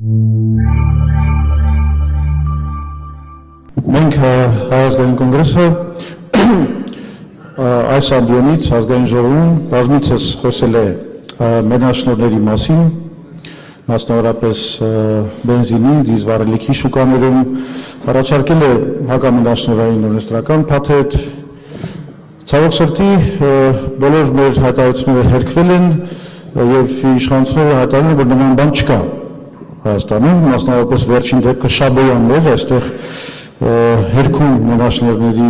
Մենք Հայազգային կոնգրեսը այս ամբիոնից ազգային ժողովում բազմիցս խոսել է մենաշնորհների մասին, մասնավորապես բենզինի, դիզվառելիքի շուկաներում, առաջարկել է հակամենաշնորհային օրենսդրական փաթեթ, ցավոք սրտի բոլոր մեր հայտարարությունները հերքվել են եւ իշխանությունները հայտարարել են, որ նման բան չկա Հայաստանում, մասնավորապես վերջին դեպքը Շաբոյաններ, այստեղ հերքում մենաշնորհների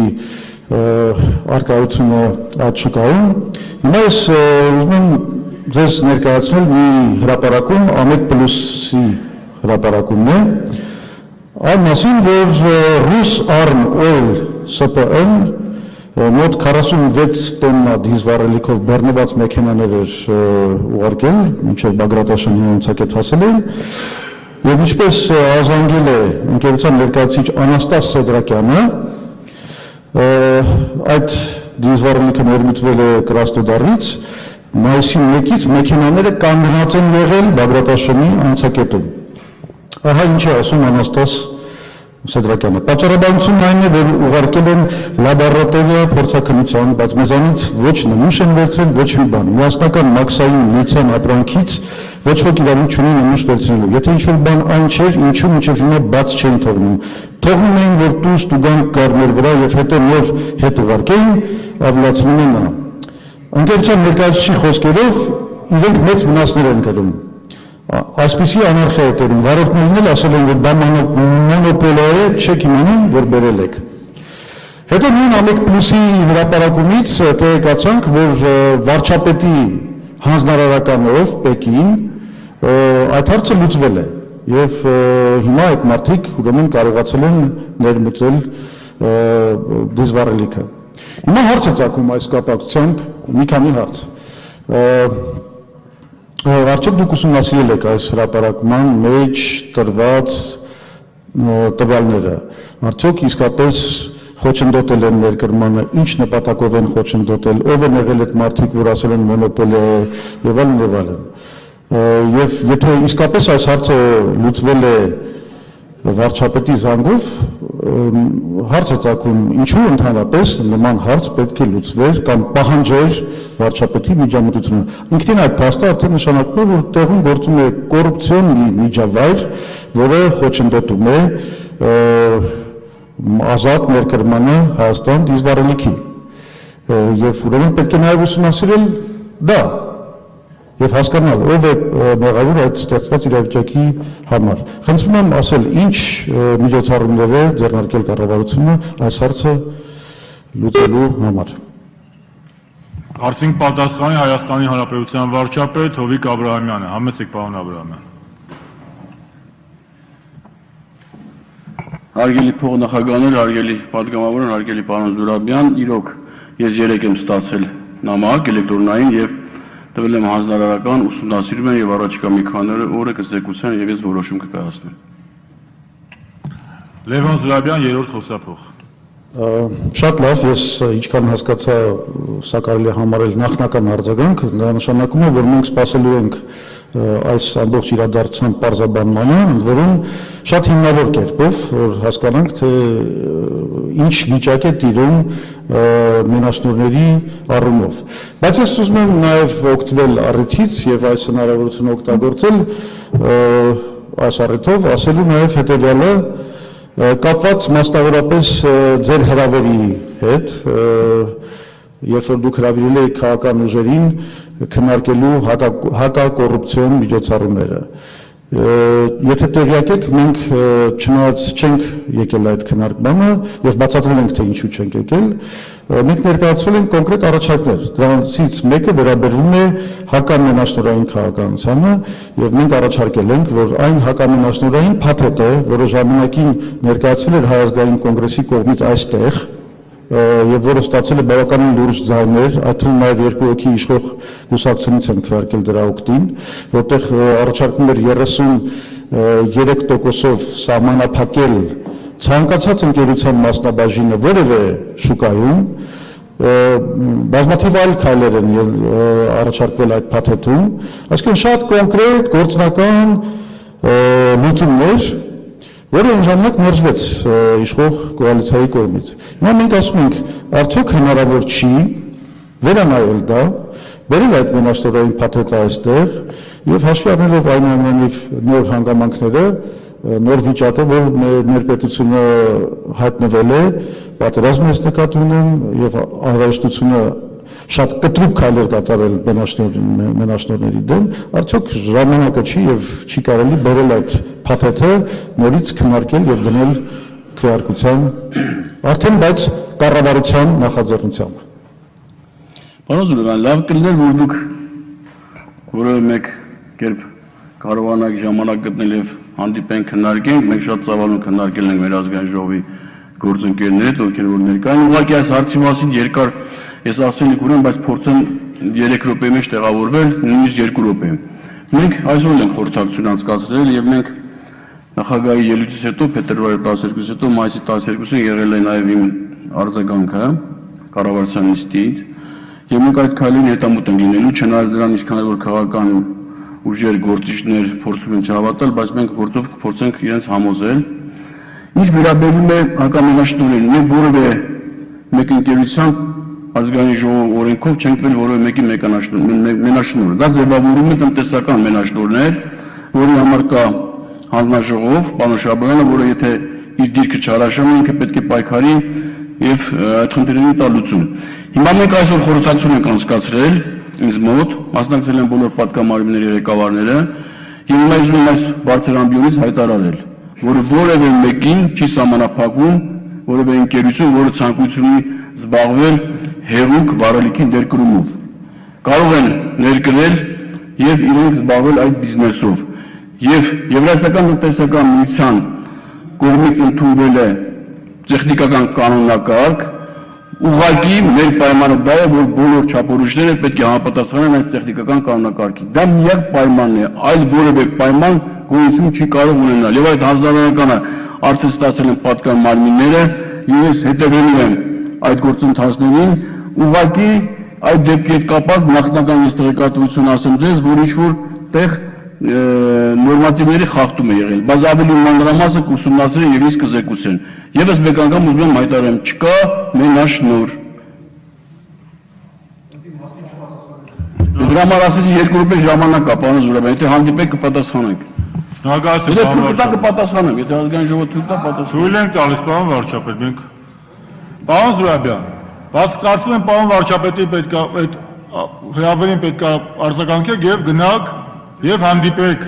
արկայությունը այդ շուկայում։ Հիմա ես ուզում եմ ձեզ ներկայացնել մի հրապարակում, Ամեկ Պլյուսի հրապարակումն է, այն մասին, որ Rus Arm Oil SPÖ-ն մոտ 46 տոննա դիզվառելիքով բեռնված մեքենաներ էր ուղարկել, մինչև Բագրատաշյանի անցակետ հասել էին, եւ ինչպես ազանգել է ընկերության ներկայացուցիչ Անաստաս Սեդրակյանը, այդ դիզվառելիքը ներմուծվել է Կրասնոդարից, մայիսի 1-ից մեքենաները կանգնած են եղել Բագրատաշյանի անցակետում։ Ահա ինչ է ասում Անաստաս Սեդրակյանը. Պատճառաբանությունն այն է, որ ուղարկել են լաբորատորիա փորձաքննության, բայց մեզանից ոչ նմուշ են վերցրել, ոչ մի բան։ Միասնական մաքսային լիցիան ապրանքից ոչ ոք իրավունք չունի նմուշ վերցնելու։ Եթե ինչ-որ բան այն չէր, ինչու մինչև հիմա բաց չէին թողնում։ Թողնում էին, որ դուրս տուգան կառներ վրա եւ հետո նոր հետ ուղարկեին, ավելացնում են նա։ Ընկերության ներկայացուցիչի խոսքերով իրենք մեծ վնասներ են կրում։ Այսպիսի անարխիա է տերում, վարորդներն էլ ասել են, որ դա մոնոպոլիա է, չեք իմանում, որ բերել եք։ Հետո նույն Ամեկ Պլյուսի հրապարակումից տեղեկացանք, որ վարչապետի հանձնարարականով Պեկին այդ հարցը լուծվել է եւ հիմա այդ մարդիկ ուրեմն կարողացել են ներմուծել դիզվառելիքը։ Հիմա հարց է ծագում այս կապակցությամբ, մի քանի հարց։ Արդյոք դուք ուսումնասիրել եք այս հրապարակման մեջ տրված տվյալները, արդյոք իսկապես խոչընդոտել են ներկրմանը, ինչ նպատակով են խոչընդոտել, ով են եղել այդ մարդիկ, որ ասել են մոնոպոլիա է եւ այլն։ Եվ եթե իսկապես այս հարցը լուծվել է վարչապետի զանգով, հարց է ծագում, ինչու ընդհանրապես նման հարց պետք է լուծվեր կամ պահանջեր վարչապետի միջամտությունը։ Ինքնին այդ փաստը արդեն նշանակում է, որ տեղում գործում է կոռուպցիոն միջավայր, որը խոչընդոտում է ազատ ներկրմանը Հայաստան դիզվառելիքի։ Եվ ուրեմն պետք է նաև ուսումնասիրել դա եւ հասկանալ, ով է մեղավոր այդ ստեղծված իրավիճակի համար։ Խնդրում եմ ասել, ինչ միջոցառումներ է ձեռնարկել կառավարությունը այս հարցը լուծելու համար։ Հարցին պատասխանի Հայաստանի Հանրապետության վարչապետ Հովիկ Աբրահամյանը, համեցեք պարոն Աբրահամյան։ Հարգելի փոխնախագահներ, հարգելի պատգամավորներ, հարգելի պարոն Զուրաբյան, իրոք ես 3 եմ ստացել նամակ էլեկտրոնային եւ տվել եմ հանձնարարական, ուսումնասիրում եմ եւ առաջիկա մի քանի օրը կզեկուցեն եւ ես որոշում կկայացնեմ։ Լևոն Զուրաբյան, 3-րդ խոսափող։ Շատ լավ, ես ինչքան հասկացա, սա կարելի է համարել նախնական արձագանք, դա նշանակում է, որ մենք սպասելու ենք այս ամբողջ իրադարձության պարզաբանմանը, ընդ որում շատ հիմնավոր կերպով, որ հասկանանք, թե ինչ վիճակ է տիրում մենաշնորհների առումով։ Բայց ես ուզում եմ նաև օգտվել առիթից եւ այս հնարավորությունը օգտագործել այս առիթով ասելու նաև հետեւյալը կապված մասնավորապես ձեր հրավերի հետ, երբ որ դուք հրավիրել եք քաղաքական ուժերին քննարկելու հակակոռուպցիոն միջոցառումները։ Եթե տեղյակ եք, մենք չնայած չենք եկել այդ քննարկմանը եւ բացատրել ենք, թե ինչու չենք եկել, մենք ներկայացրել ենք կոնկրետ առաջարկներ։ Դրանցից մեկը վերաբերվում է հակամենաշնորհային քաղաքականությանը եւ մենք առաջարկել ենք, որ այն հակամենաշնորհային փաթեթը, որը ժամանակին ներկայացվել էր Հայազգային կոնգրեսի կողմից այստեղ, եւ որը ստացել է բավականին լուրջ ձայներ, այդ թվում նաեւ 2 հոգի իշխող կուսակցությունից են քվեարկել դրա օգտին, որտեղ առաջարկում էր 33%-ով սահմանափակել ցանկացած ընկերության մասնաբաժինը որևէ շուկայում, բազմաթիվ այլ քայլեր են առաջարկվել այդ փաթեթում, այսինքն շատ կոնկրետ, գործնական լուծումներ, որը այն ժամանակ մերժվեց իշխող կոալիցիայի կողմից։ Հիմա մենք ասում ենք, արդյոք հնարավոր չի վերանայել դա, բերել այդ մենաշնորհային փաթեթը այստեղ եւ հաշվի առնելով այնուամենայնիվ նոր հանգամանքները, նոր վիճակը, որ մեր պետությունը հայտնվել է, պատերազմը նկատի ունեն եւ անհրաժեշտությունը շատ կտրուկ քայլեր կատարել մենաշնորհների դեմ, արդյոք ժամանակը չի եւ չի կարելի բերել այդ փաթեթը նորից քննարկել եւ դնել քվեարկության արդեն բայց կառավարության նախաձեռնությամբ։ Պարոն Զուրաբյան, լավ կլիներ, որ դուք որևէ մեկ կերպ կարողանաք ժամանակ գտնել եւ հանդիպենք, քննարկենք, մենք շատ ծավալուն քննարկել ենք մեր ազգային ժողովի գործընկերների հետ, ովքեր որ ներկա են, ուղղակի այս հարցի մասին երկար ես ասելիք ունեմ, բայց փորձեմ 3 րոպեի մեջ տեղավորվել, նույնիսկ 2 րոպե։ Մենք այսօր ենք խորհրդակցություն անցկացրել եւ մենք նախագահի ելույթից հետո փետրվարի 12-ից հետո մայիսի 12-ին եղել է նաեւ իմ արձագանքը կառավարության նիստից եւ մենք այդ քայլին հետամուտ ենք լինելու, չնայած դրան ինչքան որ քաղաքական ուժեր գործիչներ փորձում են չհավատալ, բայց մենք գործով կփորձենք իրենց համոզել։ Ինչ վերաբերում է հակամենաշնորհին, մենք որևէ մեկ ընկերության ազգային ժողովի օրենքով չենք տվել որևէ մեկի մենաշնորհ։ Դա ձևավորում է տնտեսական մենաշնորհներ, որի համար կա հանձնաժողով, պարոն Շաբոյանը, որը եթե իր դիրքը չարաշահի, ինքը պետք է պայքարի եւ այդ խնդիրներին տա լուծում։ Հիմա մենք այսօր խորհրդակցություն ենք անցկացրել ինձ մոտ, մասնակցել են բոլոր պատգամավորների ղեկավարները, եւ հիմա ուզում եմ այս բարձր ամբիոնից հայտարարել, որ որևէ մեկին չի սահմանափակվում որևէ ընկերություն, որը ցանկություն ունի զբաղվել հեղուկ վարելիքի ներկրումով։ Կարող են ներկրել եւ իրենք զբաղվել այդ բիզնեսով։ Եվ Եվրասիական տնտեսական միության կողմից ընդունվել է տեխնիկական կանոնակարգ, ուղղակի մեր պայմանը դա է, որ բոլոր չափորոշիչները պետք է համապատասխանեն այդ տեխնիկական կանոնակարգին։ Դա միակ պայմանն է, այլ որևէ պայման գոյություն չի կարող ունենալ։ Եվ այդ հանձնարարականը արդեն ստացել են պատկան մարմինները, եւ ես հետևելու եմ այդ գործընթացներին, ուղղակի այդ դեպքի հետ կապված նախնական ես տեղեկատվություն ասեմ ձեզ, որ ինչ-որ տեղ նորմատիվների խախտում է եղել, բայց ավելի մանրամասը կուսումնասիրեն եւ իսկ կզեկուցեն։ Եվս մեկ անգամ ուզում եմ հայտարարեմ, չկա մենաշնորհ։ Դրա համար ասեցի 2 րոպե ժամանակ կա, պարոն Զուրաբյան, եթե հանդիպեք կպատասխանենք։ Շնորհակալություն, Եթե թույլ տա կպատասխանենք, եթե ազգային ժողովը թույլ տա պատասխանենք։ Թույլ ենք տալիս, պարոն վարչապետ, մենք։ Պարոն Զուրաբյան, բայց կարծում եմ պարոն վարչապետի պետք է այդ հրավերին պետք է արձագանքեք եւ գնաք եւ հանդիպեք։